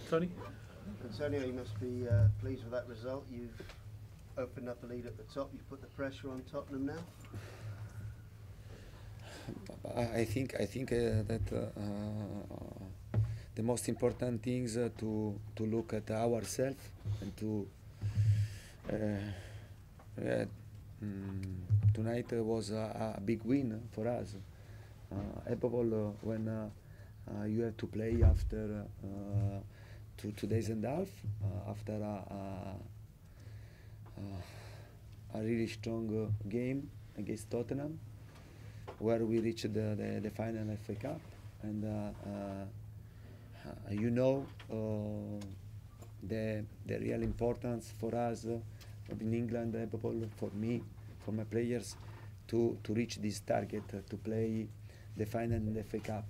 Tony? Antonio, you must be pleased with that result. You've opened up the lead at the top. You've put the pressure on Tottenham now. I think that the most important thing is to look at ourselves and to tonight was a big win for us. Above all, when you have to play after 2 days and a half, after a really strong game against Tottenham, where we reached the final FA Cup, and you know the real importance for us in England, above all for me, for my players, to reach this target, to play the final in the FA Cup.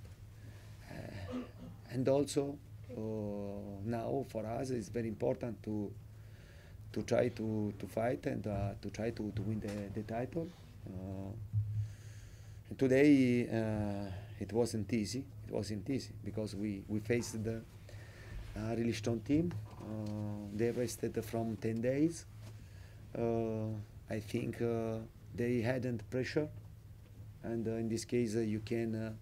And also now for us it's very important to try to fight and to try to win the title. And today it wasn't easy. It wasn't easy because we faced a really strong team. They rested from 10 days. I think they hadn't pressure, and in this case you can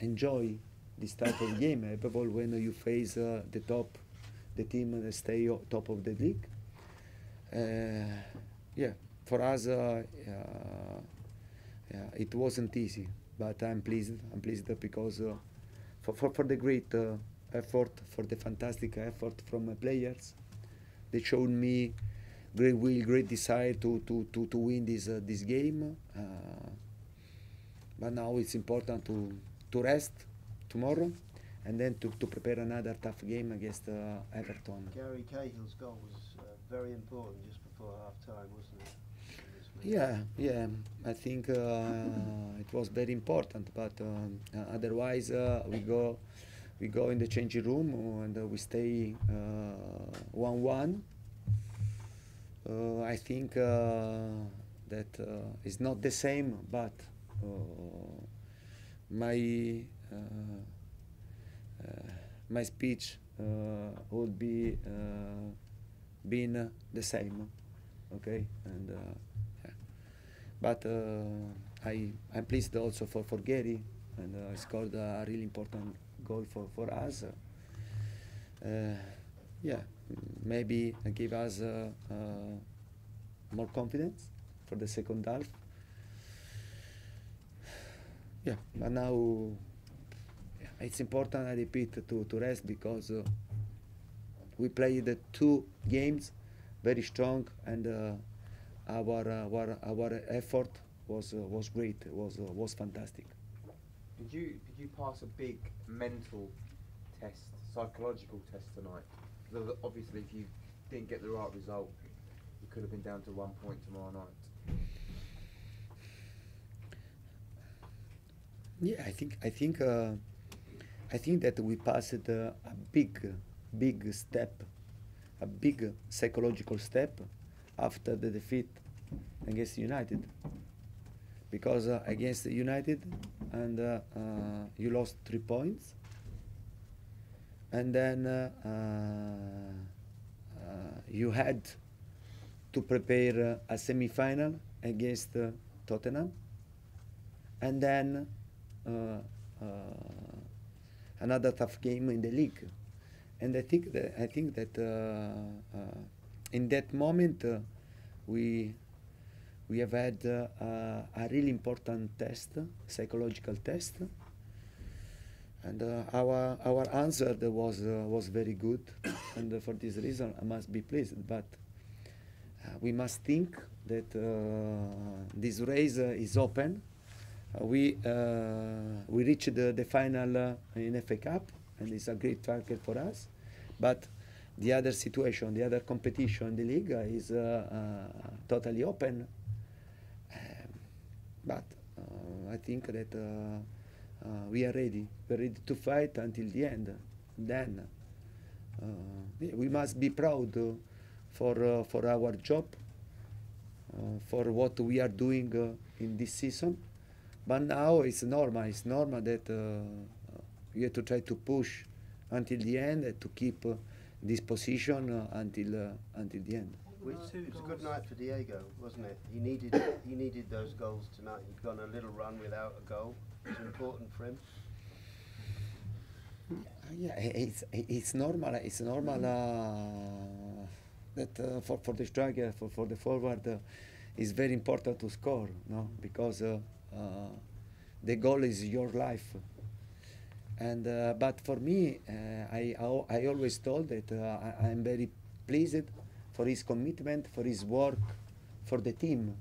enjoy this type of game, above all when you face the team that stay top of the league. Yeah, for us it wasn't easy, but I'm pleased. I'm pleased because for the great effort, for the fantastic effort from my players. They showed me great will, great desire to win this game. But now it's important to rest tomorrow and then to prepare another tough game against Everton. Gary Cahill's goal was very important just before half-time, wasn't it? Yeah. I think it was very important, but otherwise we go in the changing room and we stay 1-1. I think that it's not the same, but my speech would be been the same, okay, and yeah. But I'm pleased also for Gary, and he scored a really important goal for us. Yeah, maybe give us more confidence for the second half. Yeah, but now it's important, I repeat, to rest because we played the 2 games very strong, and our effort was great. Was fantastic. Did you pass a big mental test, psychological test tonight? Because obviously, if you didn't get the right result, you could have been down to 1 point tomorrow night. Yeah, I think that we passed a big step, a big psychological step after the defeat against United. Because against United, and you lost 3 points, and then you had to prepare a semi-final against Tottenham, and then another tough game in the league. And I think that in that moment we have had a really important test, psychological test, and our answer was very good, and for this reason I must be pleased. But we must think that this race is open. We reached the final in FA Cup, and it's a great target for us. But the other situation, the other competition in the league is totally open. But I think that we are ready. We're ready to fight until the end. Then yeah, we must be proud for our job, for what we are doing in this season. But now it's normal. It's normal that we have to try to push until the end to keep this position until the end. It was a good night for Diego, wasn't it? He needed those goals tonight. He'd gone a little run without a goal. It was important for him. Yeah, it's normal. It's normal that for the striker, for the forward, it's very important to score, no? Because the goal is your life. And but for me, I always told that I'm very pleased for his commitment, for his work, for the team,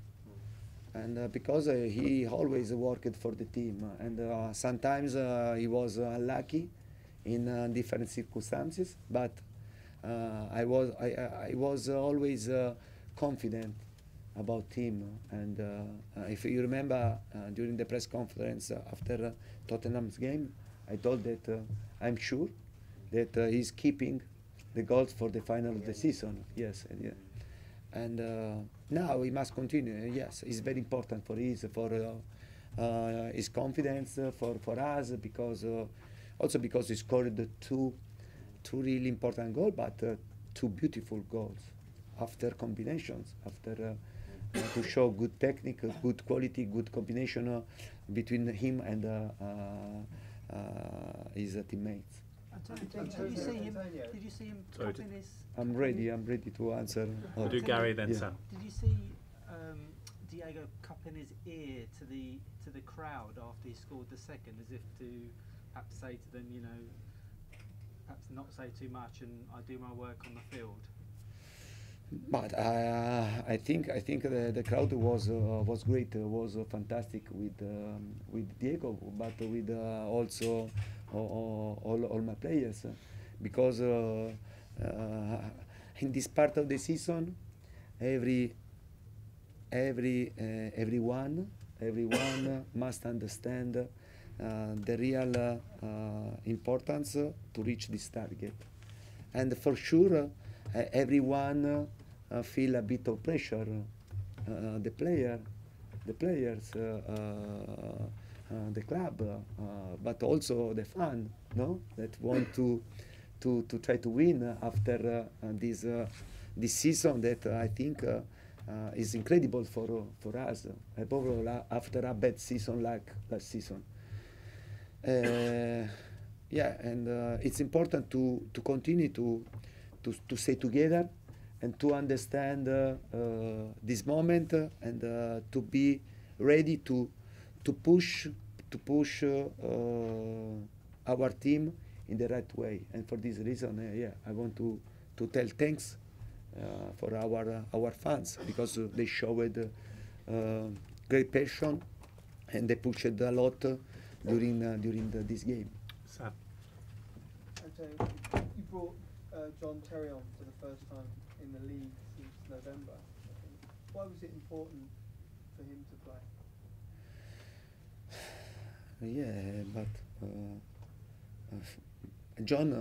and because he always worked for the team, and sometimes he was unlucky in different circumstances, but I was always confident about him. And if you remember, during the press conference after Tottenham's game, I told that I'm sure that he's keeping the goals for the final of the season. Yes, yeah. And now he must continue. Yes, it's very important for his confidence for us, because also because he scored two really important goals, but two beautiful goals after combinations, after to show good technique, good quality, good combination between him and his teammates. Did you see him Sorry, cupping his? I'm ready to answer. We'll do Gary then Yeah. Sam. Did you see Diego cupping his ear to the crowd after he scored the second, as if to perhaps say to them, you know, perhaps not say too much, and I do my work on the field? But I think the crowd was great, was fantastic with Diego, but with also all my players, because in this part of the season, everyone must understand the real importance to reach this target, and for sure everyone feel a bit of pressure, the players, the club, but also the fan, no, that want to try to win after this season that I think is incredible for us, above all after a bad season like last season. Yeah, and it's important to continue to stay together and to understand this moment, and to be ready to push our team in the right way. And for this reason, yeah, I want to tell thanks for our fans, because they showed great passion and they pushed a lot during this game. Sam. Antonio, you brought John Terry on for the first time in the league since November, I think. Why was it important for him to play? Yeah, but John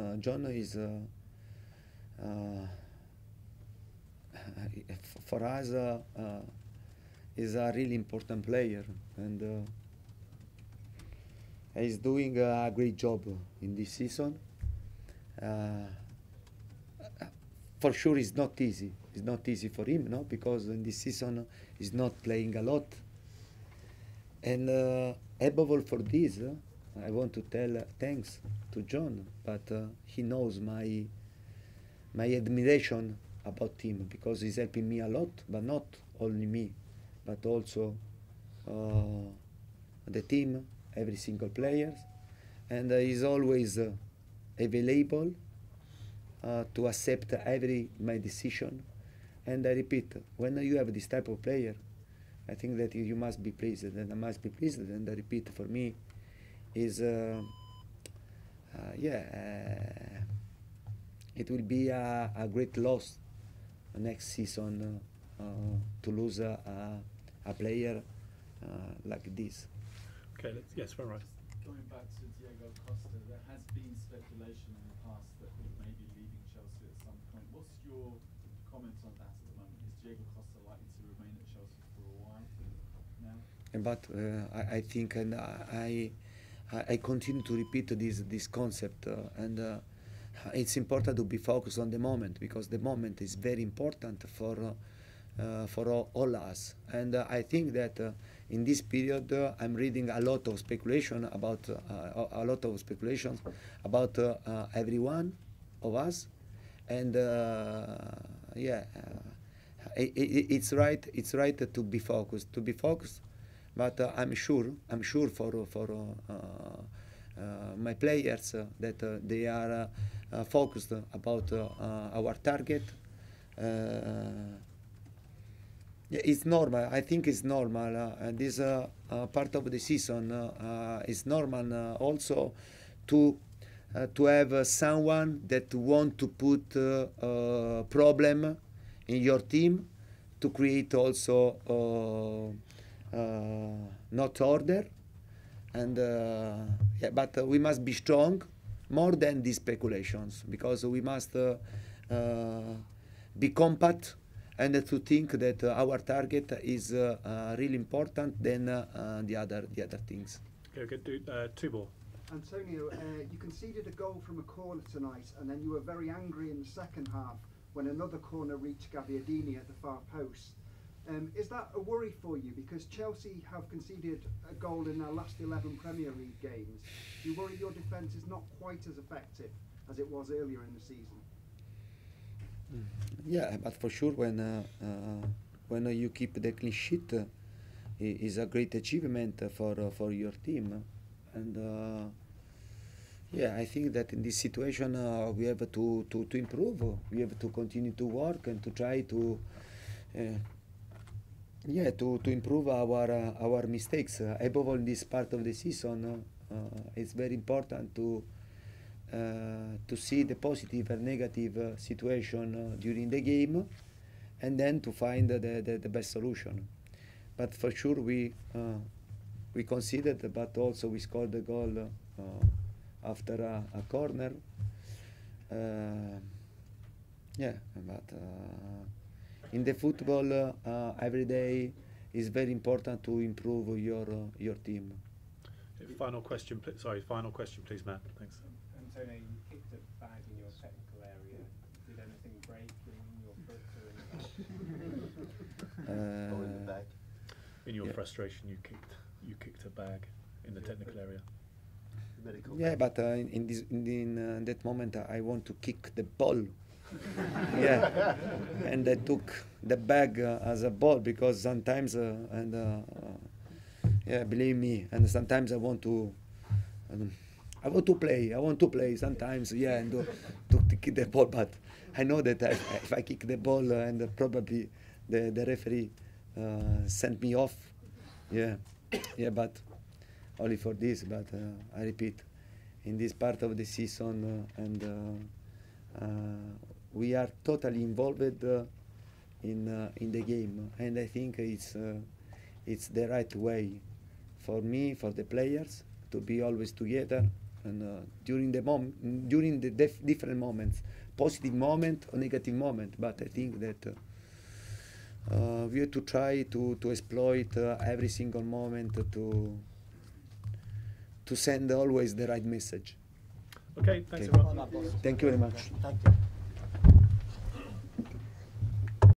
is for us is a really important player, and he's doing a great job in this season. For sure, it's not easy. It's not easy for him, no, because in this season he's not playing a lot. And above all for this, I want to tell thanks to John, but he knows my admiration about him, because he's helping me a lot, but not only me, but also the team, every single player, and he's always available to accept my decision. And I repeat, when you have this type of player, I think that you must be pleased, and I must be pleased. And I repeat, for me, is it will be a great loss next season to lose a player like this. Okay, yes, we're right. Going back to Diego Costa, there has been speculation in the past that he may be leaving Chelsea at some point. What's your comment on that at the moment? Is Diego Costa likely to remain at Chelsea for a while now? But I think, and I continue to repeat this concept, and it's important to be focused on the moment, because the moment is very important for all us. And I think that in this period, I'm reading a lot of speculation about speculations about every one of us, and it's right. It's right to be focused. But I'm sure for my players that they are focused about our target. Yeah, it's normal. I think it's normal. This part of the season is normal also to have someone that want to put problem in your team, to create also not order, and but we must be strong more than these speculations, because we must be compact, and to think that our target is really important than the other things. Okay, good. Two more. Antonio, you conceded a goal from a corner tonight, and then you were very angry in the second half when another corner reached Gabbiadini at the far post. Is that a worry for you? Because Chelsea have conceded a goal in their last 11 Premier League games. Do you worry your defence is not quite as effective as it was earlier in the season? Yeah, but for sure, when you keep the clean sheet, is a great achievement for your team, and yeah, I think that in this situation we have to improve. We have to continue to work and to try to to improve our mistakes. Above all, in this part of the season, it's very important to see the positive and negative situation during the game, and then to find the best solution. But for sure we conceded, but also we scored the goal after a corner. Yeah, but in the football, every day is very important to improve your team. Final question, final question, please, Matt. Thanks. Antonio, you kicked a bag in your technical area. Did anything break in your foot or in the bag? In your frustration, you kicked a bag in the technical area. Yeah, but in that moment, I want to kick the ball. Yeah, and I took the bag as a ball, because sometimes yeah, believe me, and sometimes I want to play sometimes, yeah, and to kick the ball, but I know that if I kick the ball, and probably the referee sent me off, yeah, but only for this. But I repeat, in this part of the season, we are totally involved in the game, and I think it's the right way for me, for the players, to be always together, and during the different moments, positive moment or negative moment. But I think that we have to try to exploit every single moment to send always the right message. Okay, thanks everyone. Thank you very much. Thank you.